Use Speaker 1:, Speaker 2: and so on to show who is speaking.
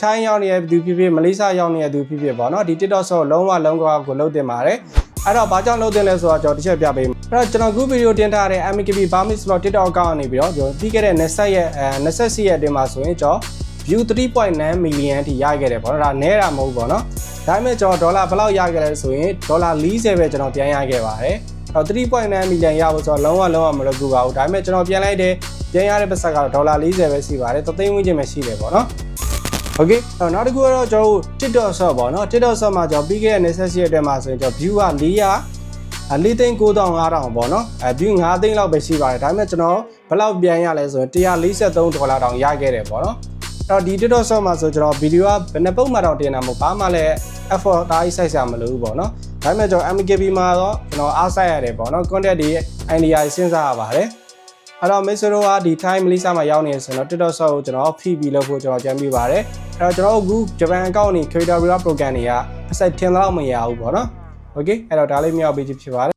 Speaker 1: ထိုင်းရောက်နေတဲ့သူဖြစ်ဖြစ်မလေးရှားရောက်နေတဲ့သူဖြစ်ဖြစ်ပေါ့နော်ဒီ TikTok Shop လုံးဝကိုလုပ်တင်ပါတယ်အဲ့တော့ဘာကြောင့်လုပ်တင်လဲဆိုတော့ကျွန်တော်တစ်ချက်ပြပေးမယ်အဲ့တော့ကျွန်တော်ခုဗီဒီယိုတင်ထားတဲ့ MKB Burmese Vlog TikTok account ကနေပြီးတော့ပြီးခဲ့တဲ့20ရက်24ရက်အတွင်းမှာဆိုရင်ကျွန်တော် view 3.9 million အထိရခဲ့တယ်ပေါ့နော်ဒါနဲတာမဟုတ်ပေါ့နော်ဒါပေမဲ့ကျွန်တော်ဒေါ်လာဘယ်လောက်ရခဲ့လဲဆိုရင်ဒေါ်လာ40ပဲကျွန်တော်ပြန်ရခဲ့ပါတယ်အဲ့တော့ 3.9 million ရဖို့ဆိုတော့လုံးဝမလုပ်ဘူးပါဘူးဒါပေမဲ့ကျွန်တော်ပြန်လိုက်တယ်ပြန်ရတဲ့ပတ်စက်ကတော့ဒေါ်လာ40ပဲရှိပါတယ်3သိန်းဝန်းကျင်ပဲရှိတယ်ပေါ့နော်โอเคနောက်တစ်ခုကတော့ကျွန်တော်တို့ TikTok Shop ပေါ့နော် TikTok Shop မှာကျွန်တော်ပြီးခဲ့တဲ့28ရက်အတွင်းမှာဆိုရင်ကျွန်တော် view က4,9,500ပေါ့နော်view 5သိန်းလောက်ပဲရှိပါတယ်ဒါပေမဲ့ကျွန်တော်ဘယ်လောက်ပြန်ရလဲဆိုရင်143ဒေါ်လာတောင်ရခဲ့တယ်ပေါ့နော်အဲ့တော့ဒီ TikTok Shop မှာဆိုကျွန်တော်ဗီဒီယိုကဘယ်နှပုတ်မှတော့တင်တာမဟုတ်ဘာမှလည်း effort တားအိစိုက်စရာမလိုဘူးပေါ့နော်ဒါပေမဲ့ကျွန်တော် MKB မှာတော့ကျွန်တော်အားစိုက်ရတယ်ပေါ့နော် content တွေ idea တွေစဉ်းစားရပါတယ်အဲ့တော့ Mr. တို့ကဒီ Thai Malaysia မှာရောက်နေဆိုတော့ TikTok Shop ကိုကျွန်တော် free ပြီးလုပ်ဖို့ကျွန်တော်ကြံပြပါတယ်အဲ့တော့ကျွန်တော်အခု Japan account နေ Creator Reward Program တွေကအစိုက်ထင်တော့မရဘူးပေါ့နော် Okay အဲ့တော့ဒါလေးမြောက်ပေးချင်ဖြစ်ပါတယ်